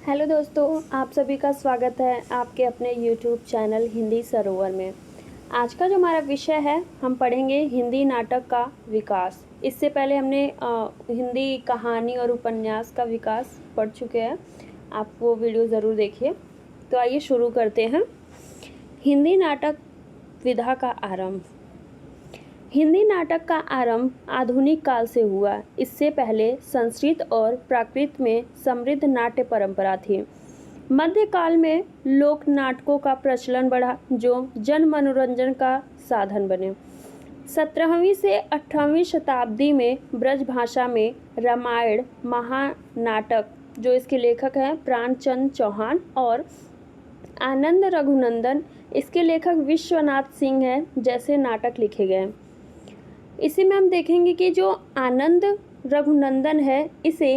Hello दोस्तों, आप सभी का स्वागत है आपके अपने यूट्यूब चैनल हिंदी सरोवर में। आज का जो हमारा विषय है, हम पढ़ेंगे हिंदी नाटक का विकास। इससे पहले हमने हिंदी कहानी और उपन्यास का विकास पढ़ चुके हैं। आप वो वीडियो ज़रूर देखिए। तो आइए शुरू करते हैं। हिंदी नाटक विधा का आरंभ। हिंदी नाटक का आरंभ आधुनिक काल से हुआ। इससे पहले संस्कृत और प्राकृत में समृद्ध नाट्य परंपरा थी। मध्यकाल में लोक नाटकों का प्रचलन बढ़ा, जो जन मनोरंजन का साधन बने। 17वीं से 18वीं शताब्दी में ब्रज भाषा में रामायण महानाटक, जो इसके लेखक हैं प्राणचंद चौहान, और आनंद रघुनंदन, इसके लेखक विश्वनाथ सिंह हैं, जैसे नाटक लिखे गए। इसी में हम देखेंगे कि जो आनंद रघुनंदन है, इसे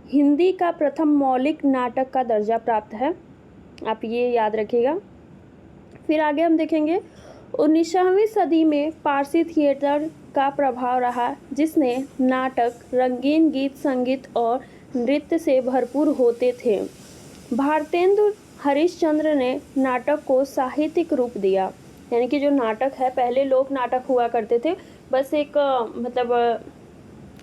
हिंदी का प्रथम मौलिक नाटक का दर्जा प्राप्त है। आप ये याद रखिएगा। फिर आगे हम देखेंगे 19वीं सदी में पारसी थिएटर का प्रभाव रहा, जिसने नाटक रंगीन गीत संगीत और नृत्य से भरपूर होते थे। भारतेंदु हरिश्चंद्र ने नाटक को साहित्यिक रूप दिया। यानी कि जो नाटक है, पहले लोक नाटक हुआ करते थे, बस एक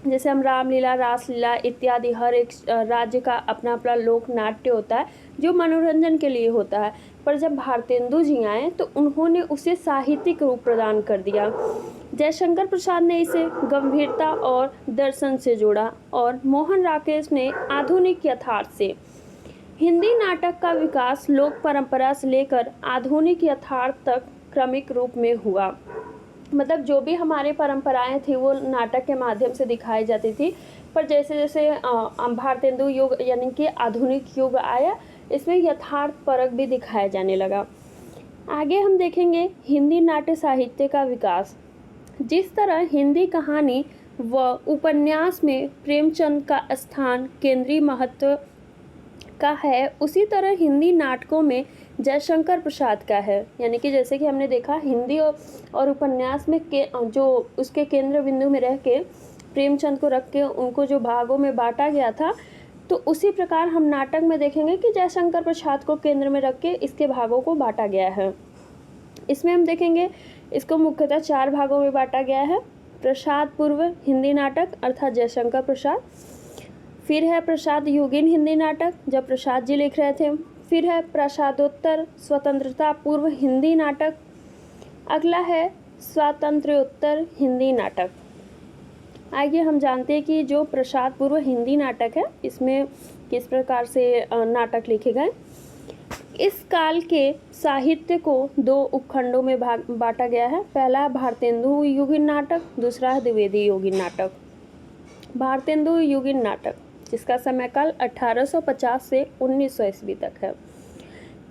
जैसे हम रामलीला, रासलीला इत्यादि, हर एक राज्य का अपना अपना लोक नाट्य होता है जो मनोरंजन के लिए होता है। पर जब भारतेंदु जी आए तो उन्होंने उसे साहित्यिक रूप प्रदान कर दिया। जयशंकर प्रसाद ने इसे गंभीरता और दर्शन से जोड़ा, और मोहन राकेश ने आधुनिक यथार्थ से। हिंदी नाटक का विकास लोक परंपरा से लेकर आधुनिक यथार्थ तक क्रमिक रूप में हुआ। मतलब जो भी हमारे परंपराएं थी वो नाटक के माध्यम से दिखाई जाती थी। पर जैसे जैसे भारतेंदु युग यानी कि आधुनिक युग आया, इसमें यथार्थ परक भी दिखाया जाने लगा। आगे हम देखेंगे हिंदी नाट्य साहित्य का विकास। जिस तरह हिंदी कहानी व उपन्यास में प्रेमचंद का स्थान केंद्रीय महत्व का है, उसी तरह हिंदी नाटकों में जयशंकर प्रसाद का है। यानी कि जैसे कि हमने देखा, हिंदी और उपन्यास में जो उसके केंद्र बिंदु में रह के प्रेमचंद को रख के उनको जो भागों में बांटा गया था, तो उसी प्रकार हम नाटक में देखेंगे कि जयशंकर प्रसाद को केंद्र में रख के इसके भागों को बांटा गया है। इसमें हम देखेंगे इसको मुख्यतः 4 भागों में बांटा गया है। प्रसाद पूर्व हिंदी नाटक अर्थात जयशंकर प्रसाद, फिर है प्रसाद युगीन हिंदी नाटक, जब प्रसाद जी लिख रहे थे। फिर है प्रसादोत्तर स्वतंत्रता पूर्व हिंदी नाटक। अगला है स्वातंत्र्योत्तर हिंदी नाटक। आइए हम जानते हैं कि जो प्रसाद पूर्व हिंदी नाटक है, इसमें किस प्रकार से नाटक लिखे गए। इस काल के साहित्य को 2 उपखंडों में बांटा गया है। पहला भारतेंदु युगीन नाटक, दूसरा है द्विवेदी युगीन नाटक। भारतेंदु युगीन नाटक, जिसका समयकाल 1850 से 1900 ईस्वी तक है।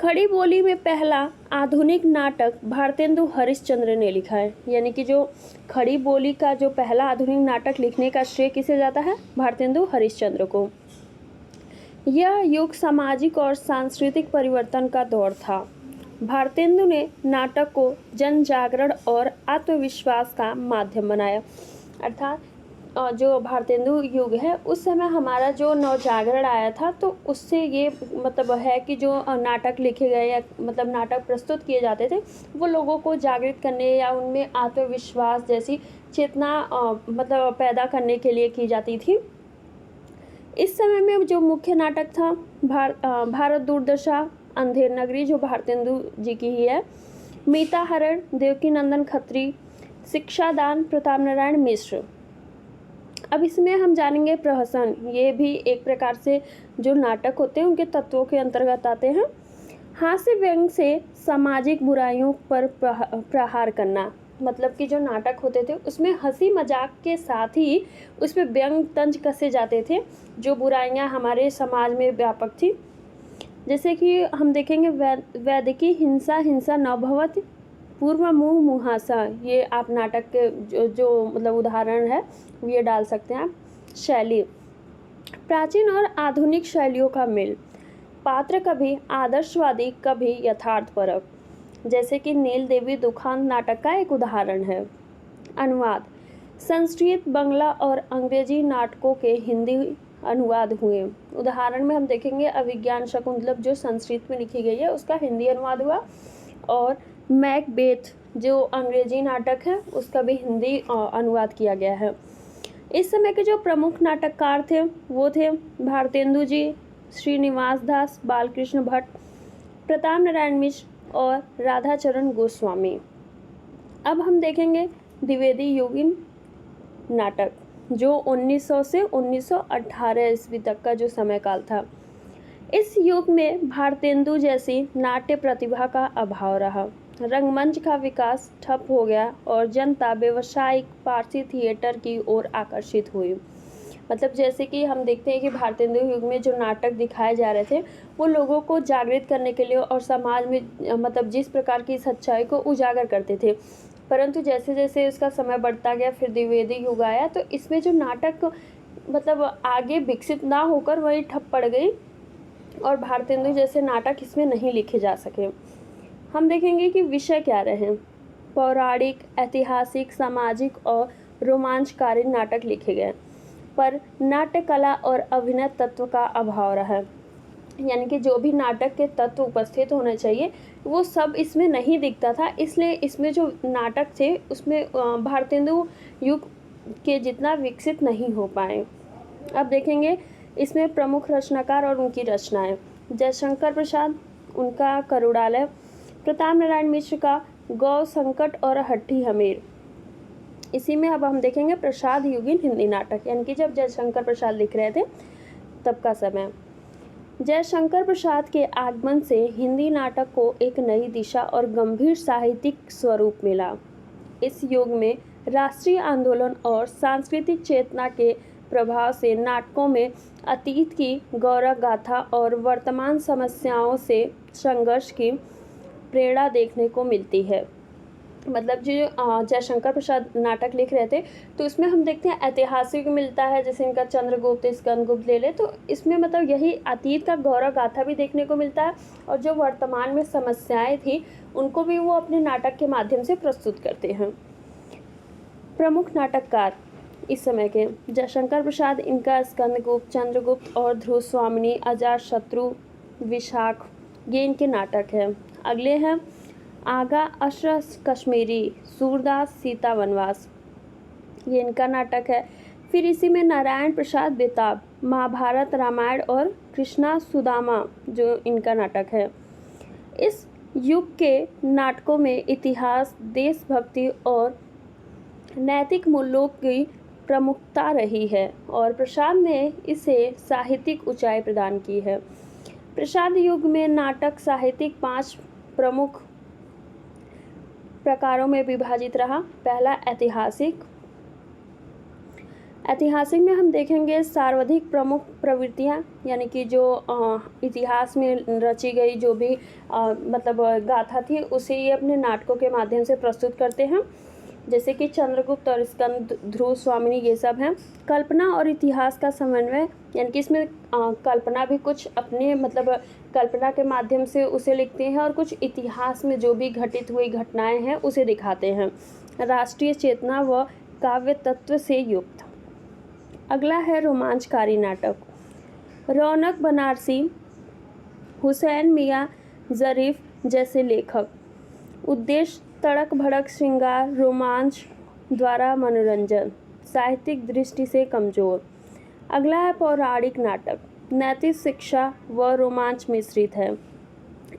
खड़ी बोली में पहला आधुनिक नाटक भारतेंदु हरिश्चंद्र ने लिखा है। यानी कि जो खड़ी बोली का जो पहला आधुनिक नाटक लिखने का श्रेय किसे जाता है? भारतेंदु हरिश्चंद्र को। यह युग सामाजिक और सांस्कृतिक परिवर्तन का दौर था। भारतेंदु ने नाटक को जन जागरण और आत्मविश्वास का माध्यम बनाया। अर्थात जो भारतेंदु युग है, उस समय हमारा जो नवजागरण आया था, तो उससे ये मतलब है कि जो नाटक लिखे गए या मतलब नाटक प्रस्तुत किए जाते थे, वो लोगों को जागृत करने या उनमें आत्मविश्वास जैसी चेतना मतलब पैदा करने के लिए की जाती थी। इस समय में जो मुख्य नाटक था भारत दूरदशा, अंधेर नगरी जो भारतेंदु जी की ही है, मीता हरण, देवकी नंदन खत्री, शिक्षादान प्रताप नारायण मिश्र। अब इसमें हम जानेंगे प्रहसन। ये भी एक प्रकार से जो नाटक होते हैं उनके तत्वों के अंतर्गत आते हैं। हास्य व्यंग से सामाजिक बुराइयों पर प्रहार करना। मतलब कि जो नाटक होते थे उसमें हंसी मजाक के साथ ही उसमें व्यंग तंज कसे जाते थे, जो बुराइयां हमारे समाज में व्यापक थी। जैसे कि हम देखेंगे वैदिकी हिंसा हिंसा न भवति, पूर्व मुँह मुहासा। ये आप नाटक के जो मतलब उदाहरण है ये डाल सकते हैं आप। शैली, प्राचीन और आधुनिक शैलियों का मेल। पात्र कभी आदर्शवादी कभी यथार्थपरक, जैसे कि नील देवी दुखांत नाटक का एक उदाहरण है। अनुवाद, संस्कृत, बांग्ला और अंग्रेजी नाटकों के हिंदी अनुवाद हुए। उदाहरण में हम देखेंगे अभिज्ञान शकुंतलम जो संस्कृत में लिखी गई है उसका हिंदी अनुवाद हुआ, और मैकबेथ जो अंग्रेजी नाटक है उसका भी हिंदी अनुवाद किया गया है। इस समय के जो प्रमुख नाटककार थे वो थे भारतेंदु जी, श्रीनिवास दास, बालकृष्ण भट्ट, प्रताप नारायण मिश्र और राधाचरण गोस्वामी। अब हम देखेंगे द्विवेदी युगीन नाटक जो 1900 से 1918 ईस्वी तक का जो समय काल था। इस युग में भारतेंदु जैसी नाट्य प्रतिभा का अभाव रहा। रंगमंच का विकास ठप हो गया और जनता व्यावसायिक पारसी थिएटर की ओर आकर्षित हुई। मतलब जैसे कि हम देखते हैं कि भारतेंदु युग में जो नाटक दिखाए जा रहे थे वो लोगों को जागृत करने के लिए और समाज में मतलब जिस प्रकार की सच्चाई को उजागर करते थे, परंतु जैसे जैसे उसका समय बढ़ता गया फिर द्विवेदी युग आया तो इसमें जो नाटक मतलब आगे विकसित ना होकर वही ठप पड़ गई और भारतेंदु जैसे नाटक इसमें नहीं लिखे जा सके। हम देखेंगे कि विषय क्या रहे। पौराणिक, ऐतिहासिक, सामाजिक और रोमांचकारी नाटक लिखे गए, पर नाट्य कला और अभिनय तत्व का अभाव रहा। यानी कि जो भी नाटक के तत्व उपस्थित होने चाहिए वो सब इसमें नहीं दिखता था, इसलिए इसमें जो नाटक थे उसमें भारतेंदु युग के जितना विकसित नहीं हो पाए। अब देखेंगे इसमें प्रमुख रचनाकार और उनकी रचनाएं। जयशंकर प्रसाद, उनका करुणालय, प्रताप नारायण मिश्र का गौ संकट और हट्टी हमीर। इसी में अब हम देखेंगे प्रसाद युगीन हिंदी नाटक, यानी कि जब जयशंकर प्रसाद लिख रहे थे तब का समय। जयशंकर प्रसाद के आगमन से हिंदी नाटक को एक नई दिशा और गंभीर साहित्यिक स्वरूप मिला। इस युग में राष्ट्रीय आंदोलन और सांस्कृतिक चेतना के प्रभाव से नाटकों में अतीत की गौरव गाथा और वर्तमान समस्याओं से संघर्ष की प्रेरणा देखने को मिलती है। मतलब जो जयशंकर प्रसाद नाटक लिख रहे थे तो इसमें हम देखते हैं ऐतिहासिक मिलता है, जैसे इनका चंद्रगुप्त, स्कंदगुप्त ले ले तो इसमें मतलब यही अतीत का गौरव गाथा भी देखने को मिलता है और जो वर्तमान में समस्याएं थी उनको भी वो अपने नाटक के माध्यम से प्रस्तुत करते हैं। प्रमुख नाटककार इस समय के जयशंकर प्रसाद, इनका स्कंदगुप्त, चंद्रगुप्त और ध्रुव स्वामिनी, अजातशत्रु, विशाख, ये इनके नाटक हैं। अगले हैं आगा अशरफ कश्मीरी, सूरदास, सीता वनवास, ये इनका नाटक है। फिर इसी में नारायण प्रसाद बेताब, महाभारत, रामायण और कृष्णा सुदामा जो इनका नाटक है। इस युग के नाटकों में इतिहास, देशभक्ति और नैतिक मूल्यों की प्रमुखता रही है और प्रसाद ने इसे साहित्यिक ऊंचाई प्रदान की है। प्रसाद युग में नाटक साहित्यिक 5 प्रमुख प्रकारों में विभाजित रहा। पहला ऐतिहासिक में हम देखेंगे सर्वाधिक प्रमुख प्रवृत्तियां, यानी कि जो इतिहास में रची गई जो भी मतलब गाथा थी उसे ये अपने नाटकों के माध्यम से प्रस्तुत करते हैं, जैसे कि चंद्रगुप्त और स्कंद, ध्रुव स्वामिनी, ये सब हैं। कल्पना और इतिहास का समन्वय, यानी कि इसमें कल्पना भी कुछ अपने मतलब कल्पना के माध्यम से उसे लिखते हैं और कुछ इतिहास में जो भी घटित हुई घटनाएं हैं उसे दिखाते हैं। राष्ट्रीय चेतना व काव्य तत्व से युक्त। अगला है रोमांचकारी नाटक। रौनक बनारसी, हुसैन मियाँ ज़रीफ जैसे लेखक। उद्देश्य तड़क भड़क, श्रृंगार, रोमांच द्वारा मनोरंजन, साहित्यिक दृष्टि से कमजोर। अगला है पौराणिक नाटक। नैतिक शिक्षा व रोमांच मिश्रित है।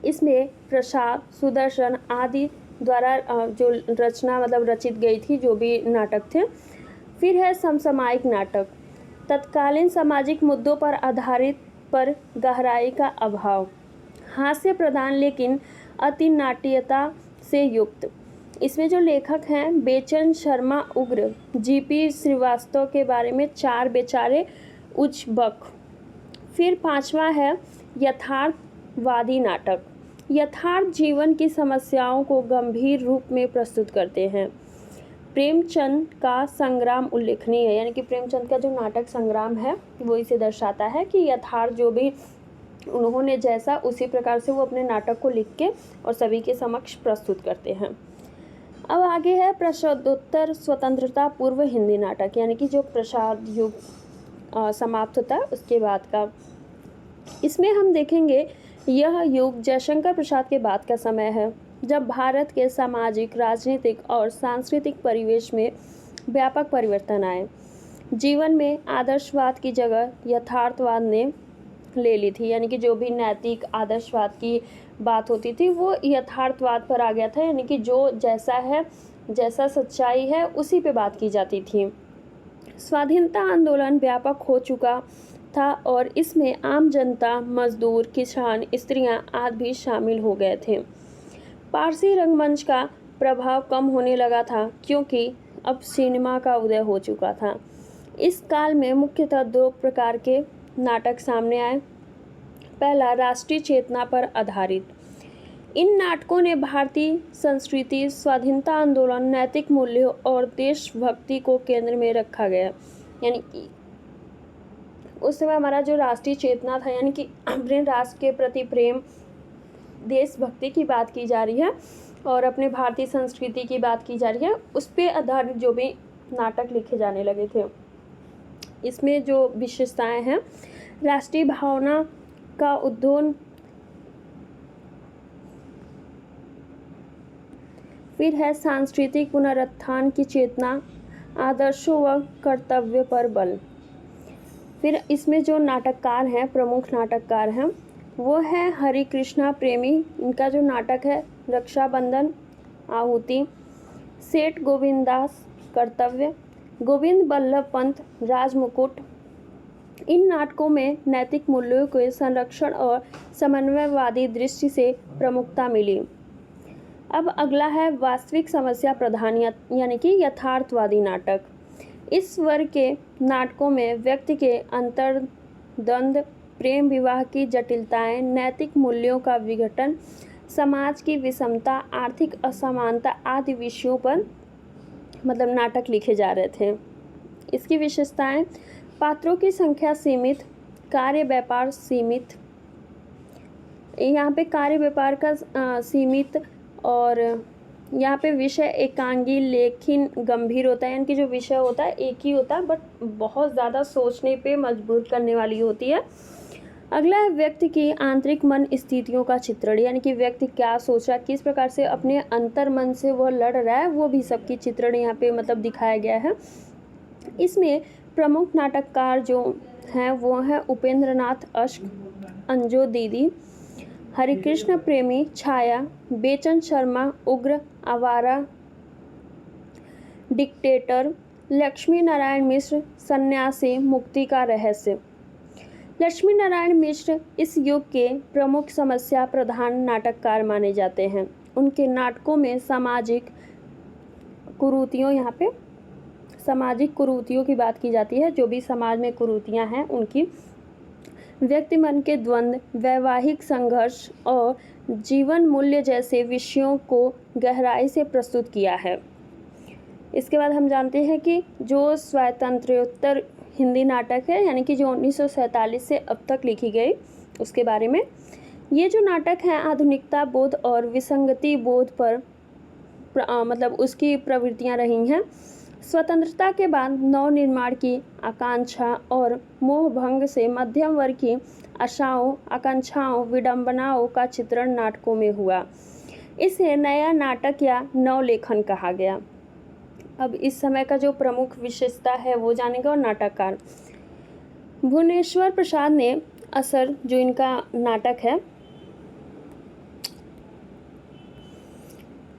इसमें प्रसाद, सुदर्शन आदि द्वारा जो रचना मतलब रचित गई थी जो भी नाटक थे। फिर है समसामयिक नाटक। तत्कालीन सामाजिक मुद्दों पर आधारित पर गहराई का अभाव, हास्य प्रधान लेकिन अति नाट्यता से युक्त। इसमें जो लेखक हैं बेचन शर्मा उग्र, जीपी श्रीवास्तव के बारे में 4 बेचारे उज्बक। फिर 5वां है यथार्थवादी नाटक। यथार्थ जीवन की समस्याओं को गंभीर रूप में प्रस्तुत करते हैं। प्रेमचंद का संग्राम उल्लेखनीय है, यानी कि प्रेमचंद का जो नाटक संग्राम है वो इसे दर्शाता है कि यथार्थ जो भी उन्होंने जैसा उसी प्रकार से वो अपने नाटक को लिख के और सभी के समक्ष प्रस्तुत करते हैं। अब आगे है प्रसादोत्तर स्वतंत्रता पूर्व हिंदी नाटक, यानी कि जो प्रसाद युग समाप्त होता है उसके बाद का। इसमें हम देखेंगे यह युग जयशंकर प्रसाद के बाद का समय है, जब भारत के सामाजिक, राजनीतिक और सांस्कृतिक परिवेश में व्यापक परिवर्तन आए। जीवन में आदर्शवाद की जगह यथार्थवाद ने ले ली थी, यानी कि जो भी नैतिक आदर्शवाद की बात होती थी वो यथार्थवाद पर आ गया था, यानी कि जो जैसा है, जैसा सच्चाई है उसी पे बात की जाती थी। स्वाधीनता आंदोलन व्यापक हो चुका था और इसमें आम जनता, मजदूर, किसान, स्त्रियां आदि भी शामिल हो गए थे। पारसी रंगमंच का प्रभाव कम होने लगा था क्योंकि अब सिनेमा का उदय हो चुका था। इस काल में मुख्यतः दो प्रकार के नाटक सामने आए। पहला, राष्ट्रीय चेतना पर आधारित। इन नाटकों ने भारतीय संस्कृति, स्वाधीनता आंदोलन, नैतिक मूल्यों और देशभक्ति को केंद्र में रखा गया। यानी कि उस समय हमारा जो राष्ट्रीय चेतना था, यानी कि अपने राष्ट्र के प्रति प्रेम, देशभक्ति की बात की जा रही है और अपने भारतीय संस्कृति की बात की जा रही है, उस पे आधारित जो भी नाटक लिखे जाने लगे थे। इसमें जो विशेषताएं हैं, राष्ट्रीय भावना का उद्भव, फिर है सांस्कृतिक पुनरुत्थान की चेतना, आदर्शों व कर्तव्य पर बल। फिर इसमें जो नाटककार हैं, प्रमुख नाटककार हैं, वो है हरिकृष्णा प्रेमी। इनका जो नाटक है रक्षाबंधन, आहुति, सेठ गोविंदास, कर्तव्य, गोविंद बल्लभ पंत, राजमुकुट। इन नाटकों में नैतिक मूल्यों के संरक्षण और समन्वयवादी दृष्टि से प्रमुखता मिली। अब अगला है वास्तविक समस्या प्रधान, यानी कि यथार्थवादी नाटक। इस वर्ग के नाटकों में व्यक्ति के अंतर्द्वंद, प्रेम विवाह की जटिलताएं, नैतिक मूल्यों का विघटन, समाज की विषमता, आर्थिक असमानता आदि विषयों पर मतलब नाटक लिखे जा रहे थे। इसकी विशेषताएं, पात्रों की संख्या सीमित, कार्य व्यापार सीमित। यहाँ पे कार्य व्यापार का सीमित, और यहाँ पे विषय एकांगी लेकिन गंभीर होता है, यानी कि जो विषय होता है एक ही होता है बट बहुत ज़्यादा सोचने पे मजबूर करने वाली होती है। अगला है व्यक्ति की आंतरिक मन स्थितियों का चित्रण, यानी कि व्यक्ति क्या सोच रहा है, किस प्रकार से अपने अंतर मन से वह लड़ रहा है, वो भी सबकी चित्रण यहाँ पे मतलब दिखाया गया है। इसमें प्रमुख नाटककार जो हैं वो हैं उपेंद्र नाथ अश्क, अंजो दीदी, हरिकृष्ण प्रेमी, छाया, बेचन शर्मा, उग्र, आवारा, डिक्टेटर, लक्ष्मी नारायण मिश्र, सन्यासी, मुक्ति का रहस्य। लक्ष्मी नारायण मिश्र इस युग के प्रमुख समस्या प्रधान नाटककार माने जाते हैं। उनके नाटकों में सामाजिक कुरीतियों, यहाँ पे सामाजिक कुरीतियों की बात की जाती है, जो भी समाज में कुरीतियाँ हैं उनकी, व्यक्ति मन के द्वंद्व, वैवाहिक संघर्ष और जीवन मूल्य जैसे विषयों को गहराई से प्रस्तुत किया है। इसके बाद हम जानते हैं कि जो स्वातंत्र्योत्तर हिंदी नाटक है, यानी कि जो 1947 से अब तक लिखी गई, उसके बारे में। ये जो नाटक है आधुनिकता बोध और विसंगति बोध पर मतलब उसकी प्रवृत्तियाँ रही हैं। स्वतंत्रता के बाद नव निर्माण की आकांक्षा और मोह भंग से मध्यम वर्ग की आशाओं, आकांक्षाओं, विडंबनाओं का चित्रण नाटकों में हुआ। इसे नया नाटक या नवलेखन कहा गया। अब इस समय का जो प्रमुख विशेषता है वो जानेंगे। और नाटककार भुवनेश्वर प्रसाद ने असर, जो इनका नाटक है,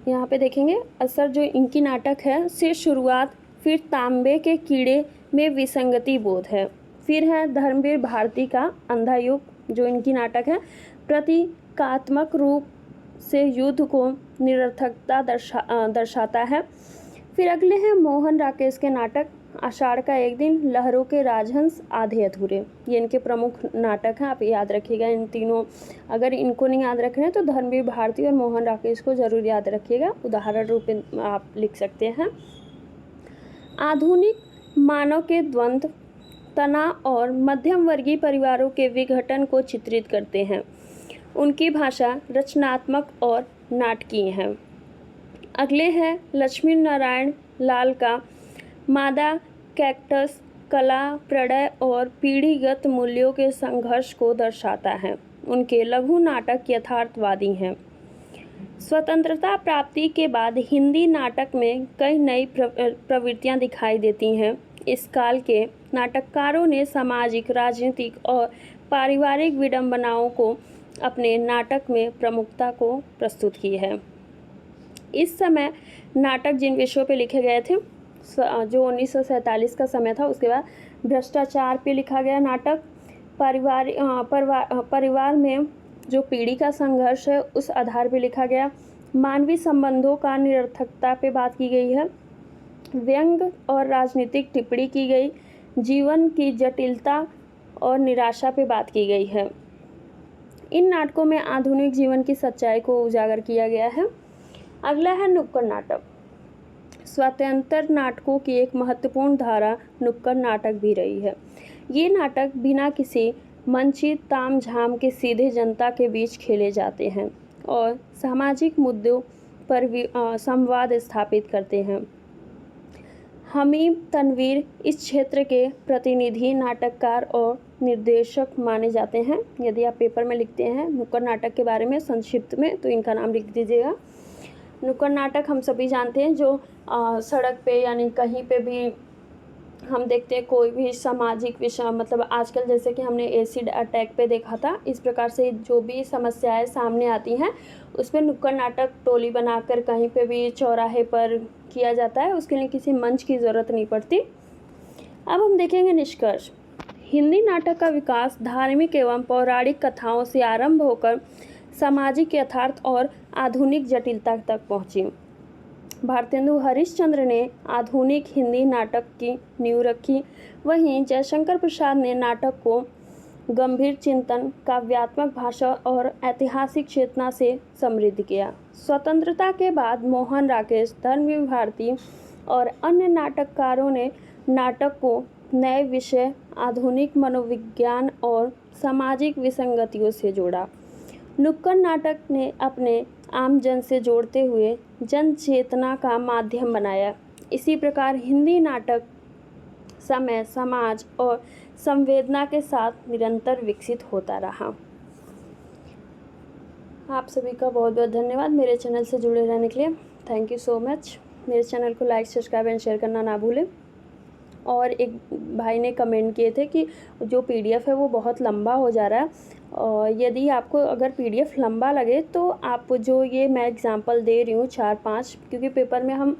यहाँ पे देखेंगे असर जो इनकी नाटक है से शुरुआत, फिर तांबे के कीड़े में विसंगति बोध है, फिर है धर्मवीर भारती का अंधा युग, जो इनकी नाटक है, प्रतीकात्मक रूप से युद्ध को निरर्थकता दर्शाता है। फिर अगले हैं मोहन राकेश के नाटक, आषाढ़ का एक दिन, लहरों के राजहंस, आधे अधूरे। ये इनके प्रमुख नाटक हैं, आप याद रखिएगा इन तीनों। अगर इनको नहीं याद रख रहे हैं तो धर्मवीर भारती और मोहन राकेश को ज़रूर याद रखिएगा, उदाहरण रूप में आप लिख सकते हैं। आधुनिक मानव के द्वंद्व, तनाव और मध्यम वर्गीय परिवारों के विघटन को चित्रित करते हैं। उनकी भाषा रचनात्मक और नाटकीय है। अगले हैं लक्ष्मी नारायण लाल का मादा कैक्टस, कला, प्रणय और पीढ़ीगत मूल्यों के संघर्ष को दर्शाता है। उनके लघु नाटक यथार्थवादी हैं। स्वतंत्रता प्राप्ति के बाद हिंदी नाटक में कई नई प्रवृत्तियां दिखाई देती हैं। इस काल के नाटककारों ने सामाजिक, राजनीतिक और पारिवारिक विडंबनाओं को अपने नाटक में प्रमुखता को प्रस्तुत की है। इस समय नाटक जिन विषयों पे लिखे गए थे, जो 1947 का समय था, उसके बाद भ्रष्टाचार पे लिखा गया नाटक, परिवार में जो पीढ़ी का संघर्ष है उस आधार पे लिखा गया, मानवीय संबंधों का निरर्थकता पे बात की गई है, व्यंग और राजनीतिक टिप्पणी की गई, जीवन की जटिलता और निराशा पे बात की गई है। इन नाटकों में आधुनिक जीवन की सच्चाई को उजागर किया गया है। अगला है नुक्कड़ नाटक। स्वतंत्र नाटकों की एक महत्वपूर्ण धारा नुक्कड़ नाटक भी रही है। ये नाटक बिना किसी मंचित तामझाम के सीधे जनता के बीच खेले जाते हैं और सामाजिक मुद्दों पर संवाद स्थापित करते हैं। हमीद तनवीर इस क्षेत्र के प्रतिनिधि नाटककार और निर्देशक माने जाते हैं। यदि आप पेपर में लिखते हैं नुक्कड़ नाटक के बारे में संक्षिप्त में, तो इनका नाम लिख दीजिएगा। नुक्कड़ नाटक हम सभी जानते हैं, जो सड़क पे यानी कहीं पे भी हम देखते हैं, कोई भी सामाजिक विषय, मतलब आजकल जैसे कि हमने एसिड अटैक पे देखा था, इस प्रकार से जो भी समस्याएं सामने आती हैं उस पर नुक्कड़ नाटक टोली बनाकर कहीं पे भी चौराहे पर किया जाता है। उसके लिए किसी मंच की ज़रूरत नहीं पड़ती। अब हम देखेंगे निष्कर्ष। हिंदी नाटक का विकास धार्मिक एवं पौराणिक कथाओं से आरंभ होकर सामाजिक यथार्थ और आधुनिक जटिलता तक पहुँची। भारतेंदु हरिश्चंद्र ने आधुनिक हिंदी नाटक की नींव रखी। वहीं जयशंकर प्रसाद ने नाटक को गंभीर चिंतन, काव्यात्मक भाषा और ऐतिहासिक चेतना से समृद्ध किया। स्वतंत्रता के बाद मोहन राकेश, धर्मवीर भारती और अन्य नाटककारों ने नाटक को नए विषय, आधुनिक मनोविज्ञान और सामाजिक विसंगतियों से जोड़ा। नुक्कड़ नाटक ने अपने आम जन से जोड़ते हुए जन चेतना का माध्यम बनाया। इसी प्रकार हिंदी नाटक समय, समाज और संवेदना के साथ निरंतर विकसित होता रहा। आप सभी का बहुत बहुत धन्यवाद मेरे चैनल से जुड़े रहने के लिए। Thank you so much. मेरे चैनल को लाइक, सब्सक्राइब एंड शेयर करना ना भूलें। और एक भाई ने कमेंट किए थे कि जो पीडीएफ है वो बहुत लंबा हो जा रहा है, और यदि आपको अगर पीडीएफ लंबा लगे तो आप जो ये मैं एग्जांपल दे रही हूँ 4-5, क्योंकि पेपर में हम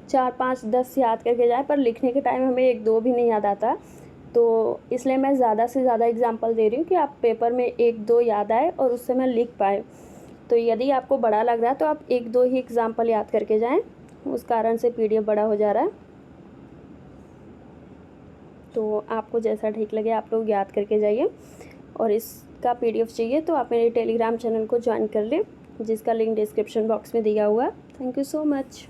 4-5-10 याद करके जाए, पर लिखने के टाइम हमें 1-2 भी नहीं याद आता, तो इसलिए मैं ज़्यादा से ज़्यादा एग्जांपल दे रही हूँ कि आप पेपर में 1-2 याद आए और उससे मैं लिख पाए। तो यदि आपको बड़ा लग रहा है तो आप 1-2 ही एग्जाम्पल याद करके जाएँ, उस कारण से पीडीएफ बड़ा हो जा रहा है। तो आपको जैसा ठीक लगे आप लोग याद करके जाइए, और इसका पीडीएफ चाहिए तो आप मेरे टेलीग्राम चैनल को ज्वाइन कर लें, जिसका लिंक डिस्क्रिप्शन बॉक्स में दिया हुआ है। Thank you so much.